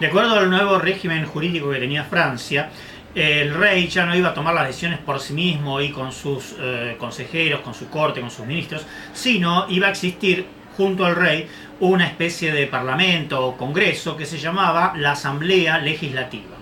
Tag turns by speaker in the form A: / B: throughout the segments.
A: De acuerdo al nuevo régimen jurídico que tenía Francia, el rey ya no iba a tomar las decisiones por sí mismo y con sus consejeros, con su corte, con sus ministros, sino iba a existir junto al rey una especie de parlamento o congreso que se llamaba la Asamblea Legislativa.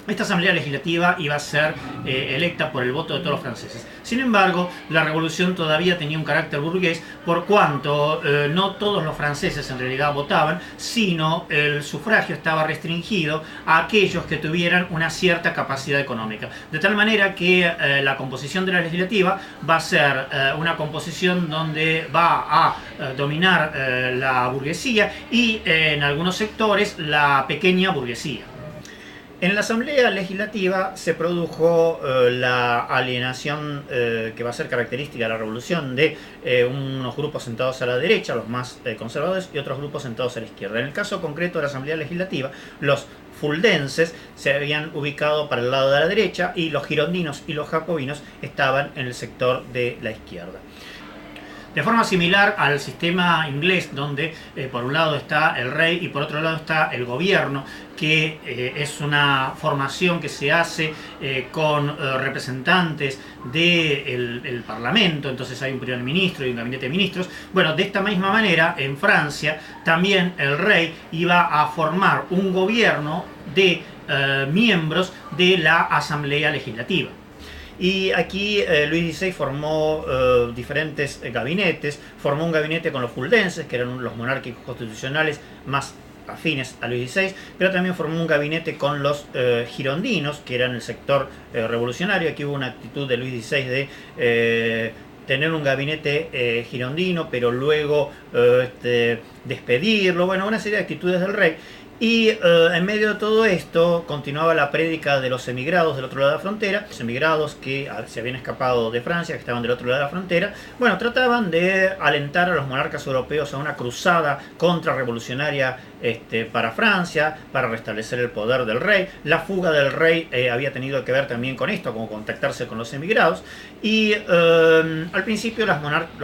A: Esta asamblea legislativa iba a ser electa por el voto de todos los franceses. Sin embargo, la revolución todavía tenía un carácter burgués, por cuanto no todos los franceses en realidad votaban, sino el sufragio estaba restringido a aquellos que tuvieran una cierta capacidad económica. De tal manera que la composición de la legislativa va a ser una composición donde va a dominar la burguesía y en algunos sectores la pequeña burguesía. En la Asamblea Legislativa se produjo la alienación que va a ser característica de la revolución de unos grupos sentados a la derecha, los más conservadores, y otros grupos sentados a la izquierda. En el caso concreto de la Asamblea Legislativa, los fuldenses se habían ubicado para el lado de la derecha y los girondinos y los jacobinos estaban en el sector de la izquierda. De forma similar al sistema inglés, donde por un lado está el rey y por otro lado está el gobierno, que es una formación que se hace con representantes del Parlamento, entonces hay un primer ministro y un gabinete de ministros. Bueno, de esta misma manera, en Francia, también el rey iba a formar un gobierno de miembros de la Asamblea Legislativa. Y aquí Luis XVI formó diferentes gabinetes, formó un gabinete con los fuldenses, que eran los monárquicos constitucionales más afines a Luis XVI, pero también formó un gabinete con los girondinos, que eran el sector revolucionario. Aquí hubo una actitud de Luis XVI de tener un gabinete girondino, pero luego despedirlo, bueno, una serie de actitudes del rey. Y en medio de todo esto continuaba la prédica de los emigrados del otro lado de la frontera, los emigrados que se habían escapado de Francia, que estaban del otro lado de la frontera. Bueno, trataban de alentar a los monarcas europeos a una cruzada contrarrevolucionaria para Francia, para restablecer el poder del rey. La fuga del rey había tenido que ver también con esto, como contactarse con los emigrados. Y al principio los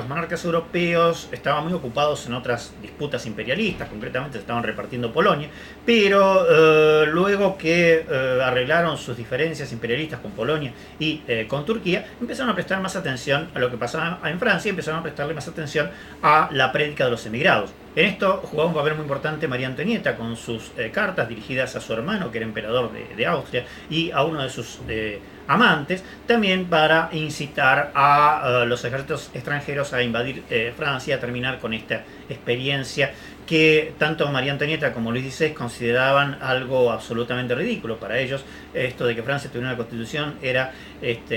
A: monarcas europeos estaban muy ocupados en otras disputas imperialistas, concretamente estaban repartiendo Polonia, pero luego que arreglaron sus diferencias imperialistas con Polonia y con Turquía, empezaron a prestar más atención a lo que pasaba en Francia y empezaron a prestarle más atención a la prédica de los emigrados. En esto jugaba un papel muy importante María Antonieta con sus cartas dirigidas a su hermano, que era emperador de Austria, y a uno de sus amantes, también para incitar a los ejércitos extranjeros a invadir Francia, a terminar con esta experiencia que tanto María Antonieta como Luis XVI consideraban algo absolutamente ridículo. Para ellos, esto de que Francia tuviera una constitución era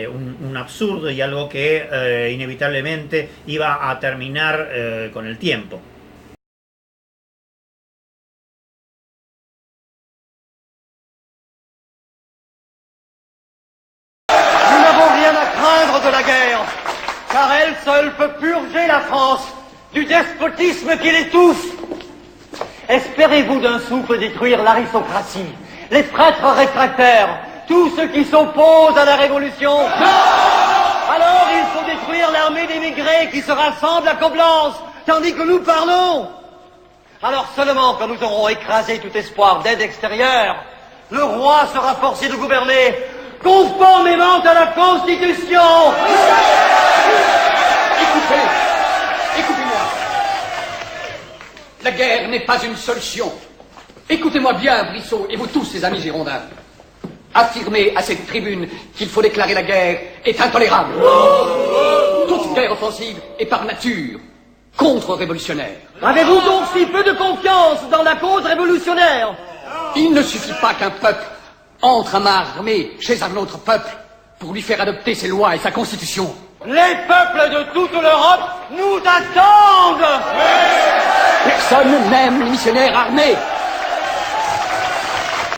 A: un absurdo y algo que inevitablemente iba a terminar con el tiempo.
B: Nous n'avons rien à craindre de la guerre, car elle seule peut purger la France du despotisme qui l'étouffe. Espérez-vous d'un souffle détruire l'aristocratie, les prêtres réfractaires, tous ceux qui s'opposent à la Révolution? Non! Alors il faut détruire l'armée d'émigrés qui se rassemble à Coblence, tandis que nous parlons. Alors seulement quand nous aurons écrasé tout espoir d'aide extérieure, le roi sera forcé de gouverner conformément à la Constitution.
C: Écoutez-moi. La guerre n'est pas une solution. Écoutez-moi bien, Brissot, et vous tous, ces amis girondins. Affirmer à cette tribune qu'il faut déclarer la guerre est intolérable. Toute guerre offensive est par nature contre-révolutionnaire.
B: Avez-vous donc si peu de confiance dans la cause révolutionnaire?
C: Il ne suffit pas qu'un peuple entre à main armée chez un autre peuple pour lui faire adopter ses lois et sa constitution.
B: Les peuples de toute l'Europe nous attendent.
C: Personne n'aime les missionnaires armés.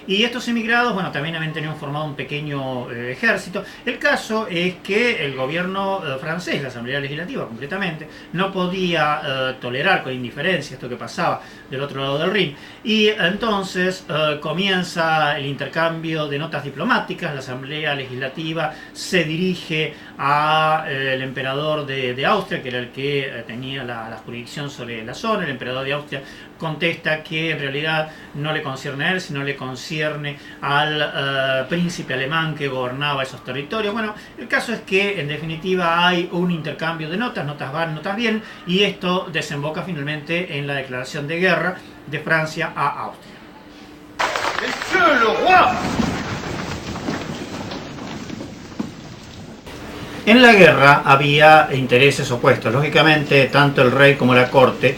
A: Y estos emigrados, bueno, también habían tenido formado un pequeño ejército. El caso es que el gobierno francés, la Asamblea Legislativa concretamente, no podía tolerar con indiferencia esto que pasaba del otro lado del Rin. Y entonces comienza el intercambio de notas diplomáticas. La Asamblea Legislativa se dirige al emperador de Austria, que era el que tenía la jurisdicción sobre la zona. El emperador de Austria contesta que en realidad no le concierne a él, sino le concierne al príncipe alemán que gobernaba esos territorios. Bueno, el caso es que en definitiva hay un intercambio de notas van, notas bien, y esto desemboca finalmente en la declaración de guerra de Francia a Austria.
B: Monsieur le roi!
A: En la guerra había intereses opuestos. Lógicamente, tanto el rey como la corte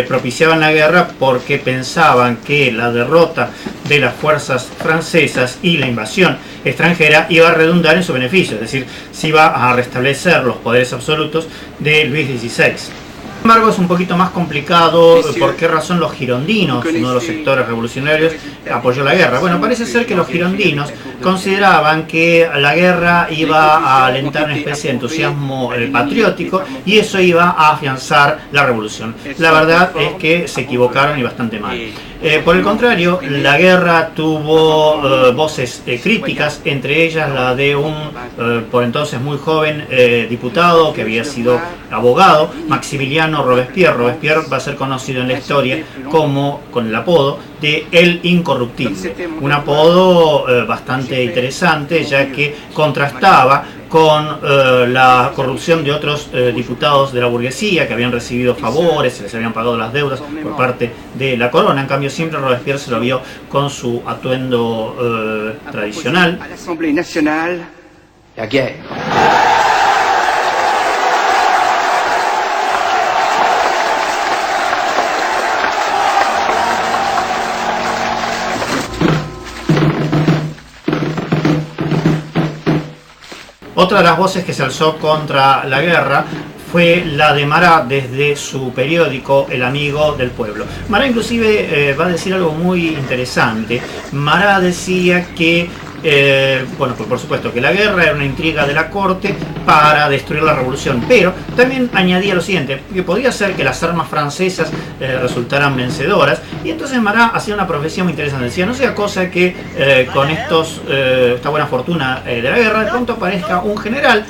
A: propiciaban la guerra porque pensaban que la derrota de las fuerzas francesas y la invasión extranjera iba a redundar en su beneficio, es decir, se iba a restablecer los poderes absolutos de Luis XVI. Sin embargo, es un poquito más complicado. ¿Por qué razón los girondinos, uno de los sectores revolucionarios, apoyó la guerra? Bueno, parece ser que los girondinos consideraban que la guerra iba a alentar una especie de entusiasmo patriótico y eso iba a afianzar la revolución. La verdad es que se equivocaron y bastante mal. Por el contrario, la guerra tuvo voces críticas, entre ellas la de un por entonces muy joven diputado que había sido abogado, Maximiliano Robespierre. Robespierre va a ser conocido en la historia como con el apodo de El Incorruptible, un apodo bastante interesante, ya que contrastaba con la corrupción de otros diputados de la burguesía que habían recibido favores, se les habían pagado las deudas por parte de la corona. En cambio, siempre Robespierre se lo vio con su atuendo tradicional.
D: A la Asamblée nationale, la guerre.
A: Otra de las voces que se alzó contra la guerra fue la de Marat desde su periódico El Amigo del Pueblo. Marat inclusive va a decir algo muy interesante. Marat decía que, bueno, pues por supuesto que la guerra era una intriga de la corte para destruir la revolución, pero también añadía lo siguiente, que podía ser que las armas francesas resultaran vencedoras, y entonces Marat hacía una profecía muy interesante. Decía, no sea cosa que con esta buena fortuna de la guerra, de pronto aparezca un general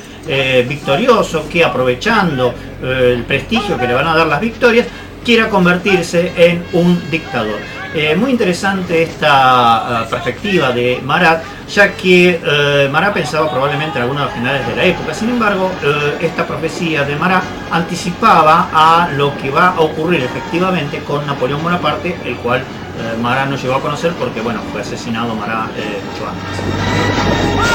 A: victorioso que, aprovechando el prestigio que le van a dar las victorias, quiera convertirse en un dictador. Muy interesante esta perspectiva de Marat, ya que Marat pensaba probablemente en algunos de los generales de la época. Sin embargo, esta profecía de Marat anticipaba a lo que va a ocurrir efectivamente con Napoleón Bonaparte, el cual Marat no llegó a conocer porque, bueno, fue asesinado Marat mucho antes.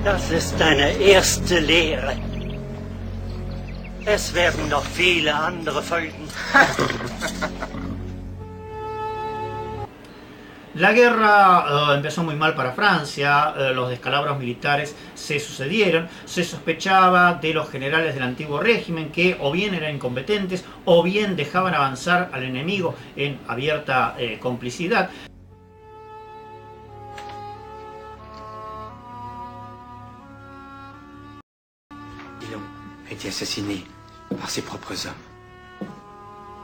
E: Das ist deine erste Lehre. Es werden noch viele andere folgen.
A: La guerra empezó muy mal para Francia, los descalabros militares se sucedieron, se sospechaba de los generales del antiguo régimen que o bien eran incompetentes o bien dejaban avanzar al enemigo en abierta complicidad.
D: Ils ont été assassinés par ses propres hommes.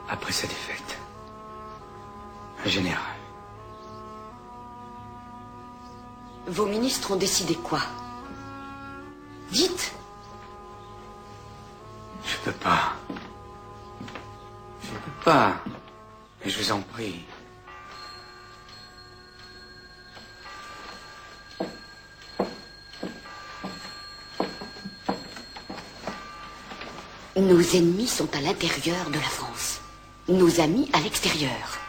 D: Après sa défaite, un général.
F: Vos ministres ont décidé quoi? Dites!
D: Je peux pas. Je peux pas. Mais je vous en prie.
F: Nos ennemis sont à l'intérieur de la France. Nos amis à l'extérieur.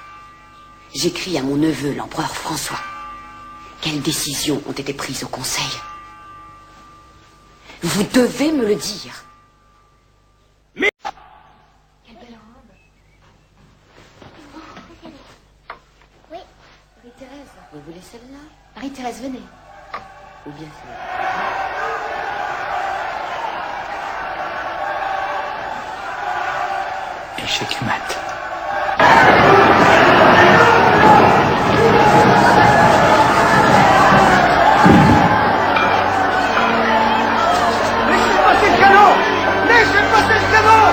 F: J'écris à mon neveu, l'empereur François. Quelles décisions ont été prises au Conseil? Vous devez me le dire. Vous voulez celle-là? Marie-Thérèse, venez. Ou bien celle-là.
D: Échec et mat.
B: Laissez passer le canon! Laissez passer le canon!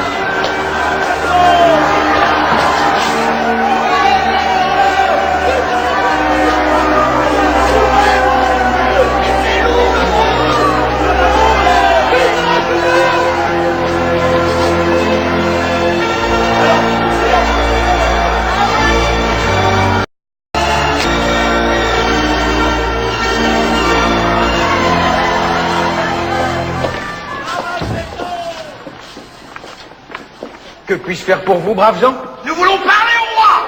B: Que puis-je faire pour vous, braves gens?
C: Nous voulons parler au roi!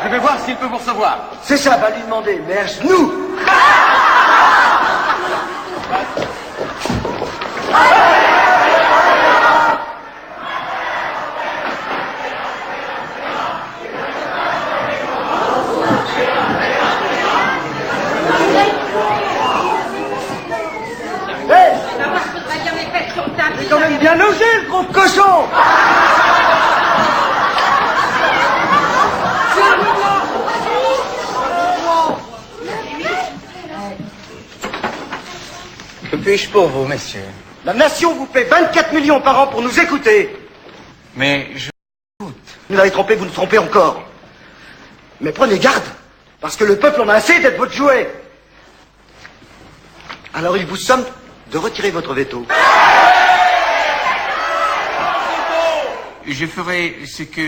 B: Je vais voir s'il peut vous recevoir. C'est ça, va lui demander, mais à genoux.
G: C'est quand même bien logé, le gros cochon!
D: Que puis-je pour vous, messieurs?
B: La nation vous paie 24 millions par an pour nous écouter.
D: Mais je...
B: Vous l'avez trompé, vous nous trompez encore. Mais prenez garde, parce que le peuple en a assez d'être votre jouet. Alors il vous somme de retirer votre veto.
D: Je ferai ce que...